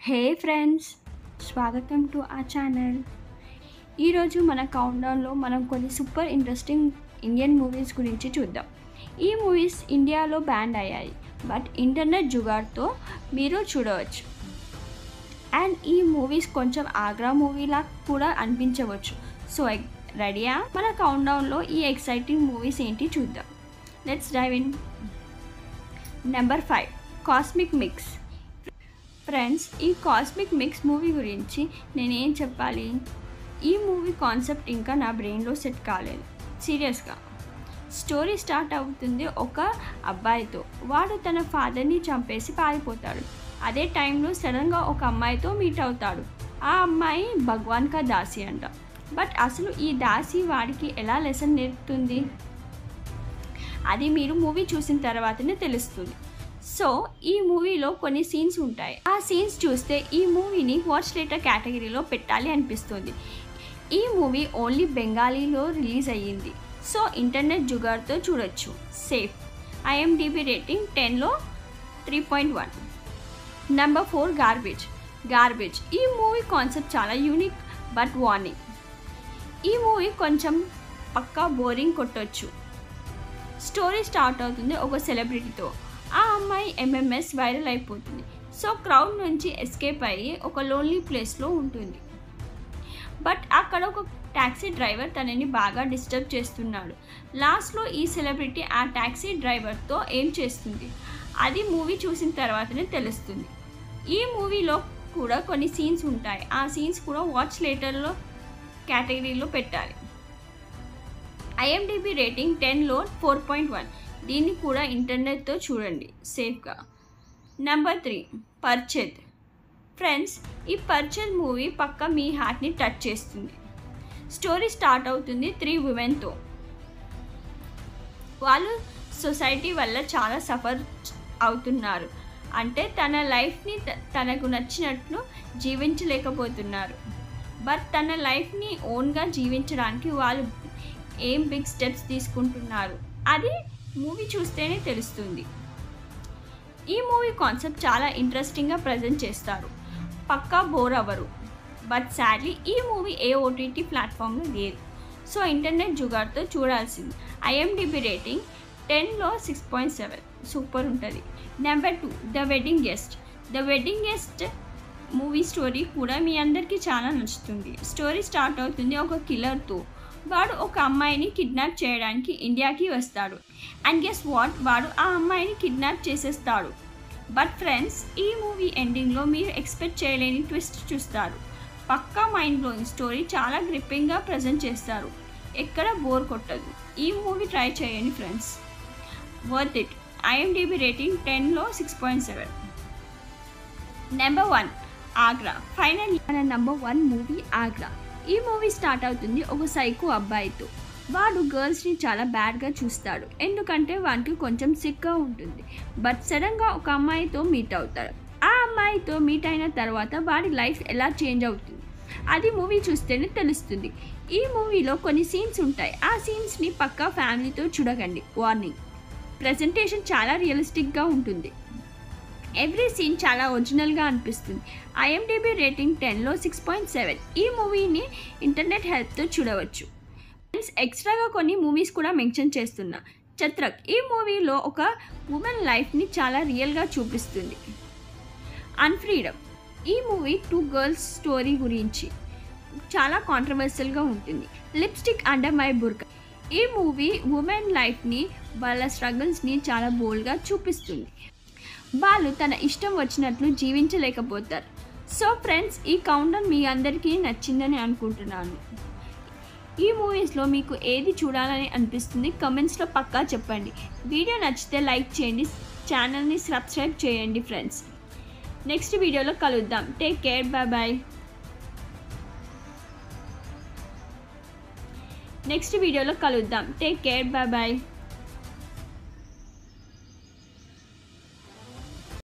హే friends, స్వాగతం to ఆ channel. ఈరోజు మన కౌంట్డౌన్లో మనం కొన్ని సూపర్ ఇంట్రెస్టింగ్ ఇండియన్ మూవీస్ గురించి చూద్దాం. ఈ మూవీస్ ఇండియాలో బ్యాన్ అయ్యాయి, బట్ ఇంటర్నెట్ జుగాడ్తో మీరు చూడవచ్చు. అండ్ ఈ మూవీస్ కొంచెం ఆగ్రా మూవీలా కూడా అనిపించవచ్చు. సో రెడీయా? మన కౌంట్డౌన్లో ఈ ఎక్సైటింగ్ మూవీస్ ఏంటి చూద్దాం. Let's dive in. Number 5, cosmic mix. Friends, ఈ కాస్మిక్ మిక్స్ మూవీ గురించి నేనేం చెప్పాలి? ఈ మూవీ కాన్సెప్ట్ ఇంకా నా బ్రెయిన్లో సెట్ కాలేదు. సీరియస్గా. స్టోరీ స్టార్ట్ అవుతుంది ఒక అబ్బాయితో. వాడు తన ఫాదర్ని చంపేసి పారిపోతాడు. అదే టైంలో సడన్గా ఒక అమ్మాయితో మీట్ అవుతాడు. ఆ అమ్మాయి భగవాన్ కా దాసి అంట. బట్ అసలు ఈ దాసి వాడికి ఎలా లెసన్ నేర్పుతుంది అది మీరు మూవీ చూసిన తర్వాతనే తెలుస్తుంది. సో ఈ మూవీలో కొన్ని సీన్స్ ఉంటాయి. ఆ సీన్స్ చూస్తే ఈ మూవీని వాచ్ లేటర్ కేటగిరీలో పెట్టాలి అనిపిస్తుంది. ఈ మూవీ ఓన్లీ బెంగాలీలో రిలీజ్ అయ్యింది. సో ఇంటర్నెట్ జుగాడ్తో చూడొచ్చు. సేఫ్. IMDb రేటింగ్ 10లో 3.1. Number 4, garbage. ఈ మూవీ కాన్సెప్ట్ చాలా యూనిక్ బట్ వార్నింగ్. ఈ మూవీ కొంచెం పక్కా బోరింగ్ కొట్టొచ్చు. స్టోరీ స్టార్ట్ అవుతుంది ఒక సెలబ్రిటీతో. ఆ అమ్మాయి MMS వైరల్ అయిపోతుంది. సో క్రౌడ్ నుంచి ఎస్కేప్ అయ్యి ఒక లోన్లీ ప్లేస్లో ఉంటుంది. బట్ అక్కడ ఒక ట్యాక్సీ డ్రైవర్ తనని బాగా డిస్టర్బ్ చేస్తున్నాడు. లాస్ట్లో ఈ సెలబ్రిటీ ఆ ట్యాక్సీ డ్రైవర్తో ఏం చేస్తుంది అది మూవీ చూసిన తర్వాతనే తెలుస్తుంది. ఈ మూవీలో కూడా కొన్ని సీన్స్ ఉంటాయి. ఆ సీన్స్ కూడా వాచ్ లేటర్లో కేటగిరీలో పెట్టాలి. IMDb రేటింగ్ 10లో 4.1. దీన్ని కూడా ఇంటర్నెట్తో చూడండి సేఫ్గా. Number 3, purchase. ఫ్రెండ్స్, ఈ పర్చేజ్ మూవీ పక్కా మీ హార్ట్ని టచ్ చేస్తుంది. స్టోరీ స్టార్ట్ అవుతుంది 3 ఉమెన్తో. వాళ్ళు సొసైటీ వల్ల చాలా సఫర్ అవుతున్నారు. అంటే తన లైఫ్ని తనకు నచ్చినట్లు జీవించలేకపోతున్నారు. బట్ తన లైఫ్ని ఓన్గా జీవించడానికి వాళ్ళు ఏం బిగ్ స్టెప్స్ తీసుకుంటున్నారు అది మూవీ చూస్తేనే తెలుస్తుంది. ఈ మూవీ కాన్సెప్ట్ చాలా ఇంట్రెస్టింగ్గా ప్రజెంట్ చేస్తారు. పక్కా బోర్ అవ్వరు. బట్ సాడ్లీ ఈ మూవీ ఏ OTT ప్లాట్ఫామ్లో లేదు. సో ఇంటర్నెట్ జుగాడ్తో చూడాల్సింది. IMDb రేటింగ్ 10లో 6.7. సూపర్ ఉంటుంది. Number 2, the wedding guest movie story కూడా మీ అందరికీ చాలా నచ్చుతుంది. స్టోరీ స్టార్ట్ అవుతుంది ఒక కిల్లర్తో. వాడు ఒక అమ్మాయిని కిడ్నాప్ చేయడానికి ఇండియాకి వస్తాడు. అండ్ గెస్ వాట్, వాడు ఆ అమ్మాయిని కిడ్నాప్ చేసేస్తాడు. బట్ ఫ్రెండ్స్, ఈ మూవీ ఎండింగ్లో మీరు ఎక్స్పెక్ట్ చేయలేని ట్విస్ట్ చూస్తారు. పక్కా మైండ్ బ్లోయింగ్ స్టోరీ చాలా గ్రిప్పింగ్గా ప్రజెంట్ చేస్తారు. ఎక్కడ బోర్ కొట్టదు. ఈ మూవీ ట్రై చేయండి friends. Worth it. IMDb rating 10లో 6.7. నెంబర్ 1, ఆగ్రా. ఫైనల్లీ మన నెంబర్ 1 మూవీ ఆగ్రా. ఈ మూవీ స్టార్ట్ అవుతుంది ఒక సైకో అబ్బాయితో. వాడు గర్ల్స్ని చాలా బ్యాడ్గా చూస్తాడు. ఎందుకంటే వానికి కొంచెం సిక్గా ఉంటుంది. బట్ సడన్గా ఒక అమ్మాయితో మీట్ అవుతాడు. ఆ అమ్మాయితో మీట్ అయిన తర్వాత వాడి లైఫ్ ఎలా చేంజ్ అవుతుంది అది మూవీ చూస్తేనే తెలుస్తుంది. ఈ మూవీలో కొన్ని సీన్స్ ఉంటాయి. ఆ సీన్స్ని పక్కా ఫ్యామిలీతో చూడకండి. వార్నింగ్. ప్రెజెంటేషన్ చాలా రియలిస్టిక్గా ఉంటుంది. ఎవ్రీ సీన్ చాలా ఒరిజినల్గా అనిపిస్తుంది. IMDb రేటింగ్ 10లో 6.7. ఈ మూవీని ఇంటర్నెట్ హెల్ప్తో చూడవచ్చు. ఎక్స్ట్రాగా కొన్ని మూవీస్ కూడా మెన్షన్ చేస్తున్నా. చత్రక్. ఈ మూవీలో ఒక ఉమెన్ లైఫ్ని చాలా రియల్గా చూపిస్తుంది. అన్ఫ్రీడమ్. ఈ మూవీ 2 గర్ల్స్ స్టోరీ గురించి చాలా కాంట్రవర్షియల్గా ఉంటుంది. లిప్స్టిక్ అండర్ మై బుర్కా. ఈ మూవీ ఉమెన్ లైఫ్ని వాళ్ళ స్ట్రగుల్స్ని చాలా బోల్డ్గా చూపిస్తుంది. వాళ్ళు తన ఇష్టం వచ్చినట్లు జీవించలేకపోతారు. సో ఫ్రెండ్స్, ఈ కౌంట్డౌన్ మీ అందరికీ నచ్చిందని అనుకుంటున్నాను. ఈ మూవీస్లో మీకు ఏది చూడాలని అనిపిస్తుంది కమెంట్స్లో పక్కా చెప్పండి. వీడియో నచ్చితే లైక్ చేయండి. ఛానల్ని సబ్స్క్రైబ్ చేయండి ఫ్రెండ్స్. నెక్స్ట్ వీడియోలో కలుద్దాం. Take care. బాయ్. నెక్స్ట్ వీడియోలో కలుద్దాం. Take care. బాయ్.